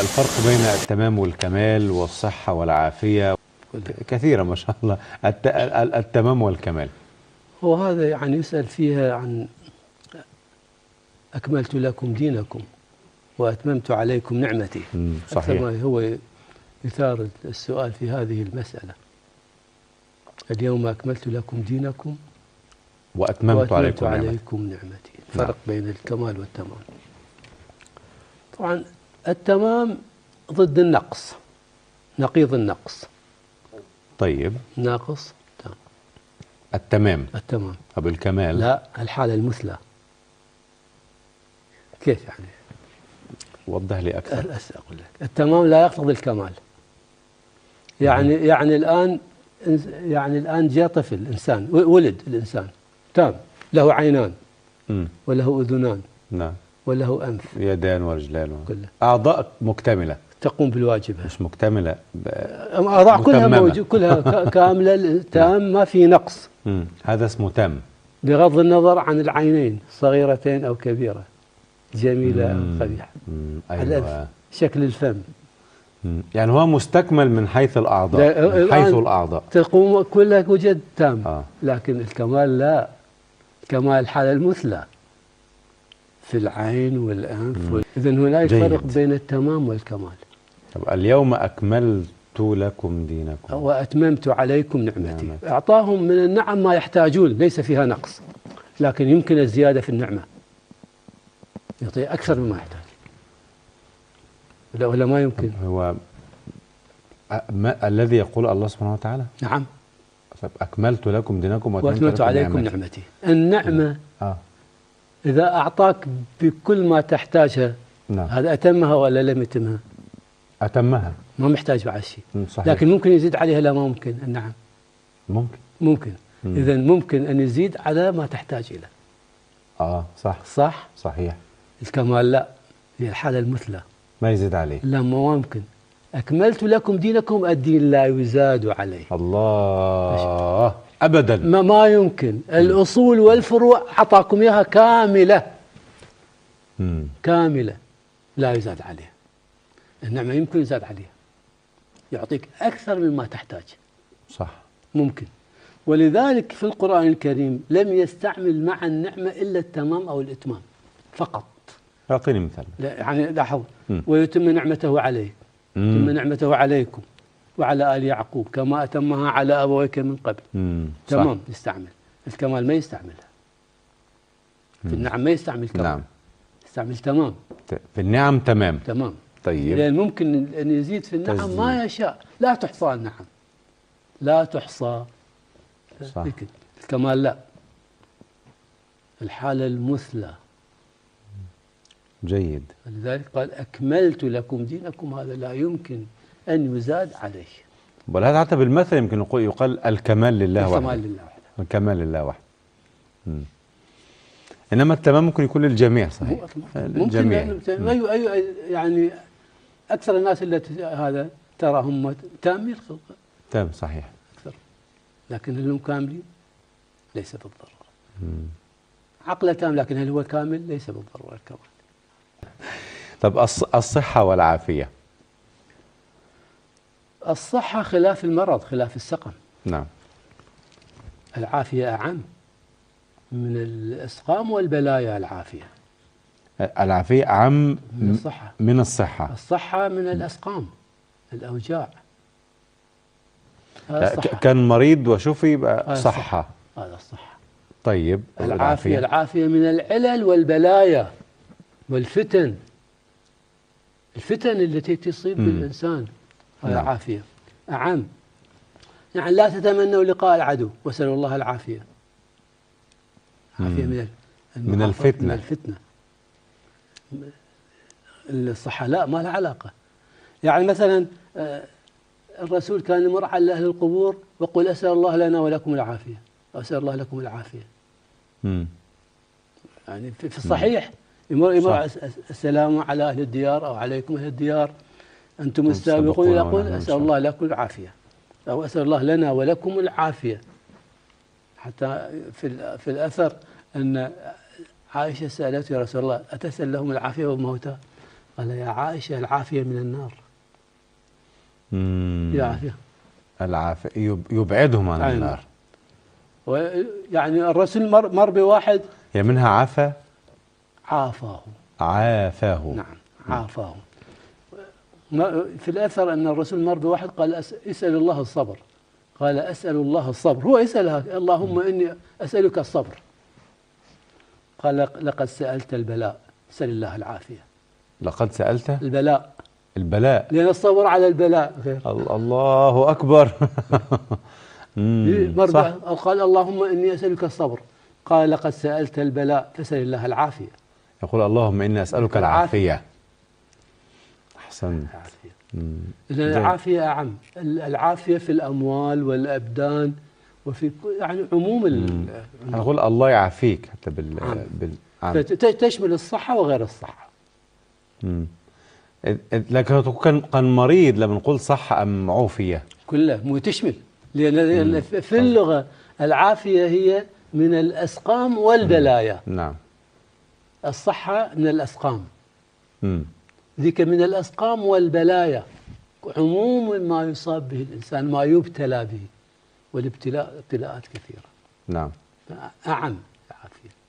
الفرق بين التمام والكمال والصحة والعافية كثيرة ما شاء الله. التمام والكمال، وهذا يعني يسأل فيها عن أكملت لكم دينكم وأتممت عليكم نعمتي. صحيح. أكثر ما هو يثار السؤال في هذه المسألة. اليوم أكملت لكم دينكم وأتممت عليكم نعمتي. فرق بين الكمال والتمام. طبعا التمام ضد النقص، نقيض النقص. طيب، ناقص تام. التمام طب الكمال لا، الحالة المثلى. كيف يعني؟ وضح لي أكثر. أقول لك، التمام لا يقتضي الكمال. يعني الآن جاء طفل إنسان، ولد الإنسان تام، له عينان وله أذنان، نعم، وله أنف، يدان ورجلان، كلها أعضاء مكتملة، تقوم بالواجب. مش مكتملة، أعضاء كلها موجودة، كلها كاملة تام، ما في نقص. هذا اسمه تام، بغض النظر عن العينين، صغيرتين أو كبيرة، جميلة أو قبيحة. أيوة. شكل الفم، يعني هو مستكمل من حيث الأعضاء، من حيث الأعضاء تقوم كلها وجد تام. لكن الكمال لا، الكمال الحالة المثلى في العين والأنف. إذن هناك فرق بين التمام والكمال. طب اليوم أكملت لكم دينكم وأتممت عليكم نعمتي. أعطاهم من النعم ما يحتاجون، ليس فيها نقص، لكن يمكن الزيادة في النعمة، يعطي أكثر مما يحتاج. ولا ما يمكن؟ هو الذي يقول الله سبحانه وتعالى. نعم. أكملت لكم دينكم وأتممت عليكم نعمتي. النعمة إذا أعطاك بكل ما تحتاجها، هذا أتمها ولا لم يتمها؟ أتمها، ما محتاج بعد شيء. لكن ممكن يزيد عليها؟ لا، ما ممكن. النعم ممكن. إذن ممكن أن يزيد على ما تحتاج إليه. صح صحيح. الكمال لا، هي الحالة المثلى، ما يزيد عليه. لا، ما ممكن. أكملت لكم دينكم، الدين لا يزاد عليه. الله، أبدا ما يمكن. الأصول والفروع أعطاكم إياها كاملة، كاملة لا يزاد عليها. النعمة يمكن يزاد عليها، يعطيك أكثر مما تحتاج. صح، ممكن. ولذلك في القرآن الكريم لم يستعمل مع النعمة إلا التمام أو الإتمام فقط. أعطيني مثال. يعني لاحظ، ويتم نعمته عليك، يتم نعمته عليكم وعلى آل يعقوب كما أتمها على أبويك من قبل. تمام يستعمل. الكمال ما يستعملها في النعم، ما يستعمل كمال. نعم. يستعمل تمام في النعم. تمام. طيب، لأن ممكن أن يزيد في النعم ما يشاء، لا تحصى النعم، لا تحصى. صح. الكمال لا، الحالة المثلى. جيد. لذلك قال أكملت لكم دينكم، هذا لا يمكن أن يزاد عليه. بل هذا حتى بالمثل يمكن يقال الكمال لله وحده. الكمال لله وحده. الكمال لله وحده. إنما التمام ممكن يكون للجميع. صحيح. الجميع. يعني أكثر الناس التي هذا تراهم تامين الخلق. تام. صحيح. أكثر. لكن هل هم كاملين؟ ليس بالضرورة. عقله تام، لكن هل هو كامل؟ ليس بالضرورة الكمال. طب الصحة والعافية. الصحة خلاف المرض، خلاف السقم. نعم. العافية أعم من الإسقام والبلايا. العافية أعم من الصحة. الصحة من الأسقام، الأوجاع. كان مريض وشفي يبقى صحة. هذا الصحة. طيب، العافية من العلل والبلايا والفتن، الفتن التي تصيب بالإنسان. هذا عافية أعم. يعني لا تتمنوا لقاء العدو واسألوا الله العافية. عافية من الفتنة. الصحة لا، ما لها علاقة. يعني مثلا الرسول كان يمر على أهل القبور ويقول أسأل الله لنا ولكم العافية، أسأل الله لكم العافية. يعني في الصحيح يمر السلام على أهل الديار أو عليكم أهل الديار، أنتم السابقون، يقول أسأل الله لكم العافية، أو أسأل الله لنا ولكم العافية. حتى في الأثر أن عائشة سألته: يا رسول الله، أتسأل لهم العافية والموتى؟ قال يا عائشة العافية من النار. العافية يبعدهم عن النار. يعني الرسول مر بواحد هي منها عفا، عافاه. نعم عافاه. في الأثر أن الرسول مر بواحد قال اسأل الله الصبر، قال أسأل الله الصبر، هو يسألها اللهم إني أسألك الصبر، قال لقد سألت البلاء، سأل الله العافية. لقد سألت البلاء لأن الصبر على البلاء غير. الله أكبر. صح. قال اللهم إني أسألك الصبر، قال لقد سألت البلاء فسأل الله العافية. يقول اللهم إني أسألك العافية. أحسنت. العافية أعم، العافية في الأموال والأبدان وفي يعني عموم أقول الله يعافيك حتى تشمل الصحة وغير الصحة. لكن كان مريض لما نقول صحة أم عافية؟ كلها مو تشمل، لأن في اللغة العافية هي من الأسقام والبلايا. نعم. الصحة من الأسقام، ذيك من الأسقام والبلايا، عموم ما يصاب به الإنسان، ما يبتلى به، والابتلاءات كثيرة. نعم. أعم العافية.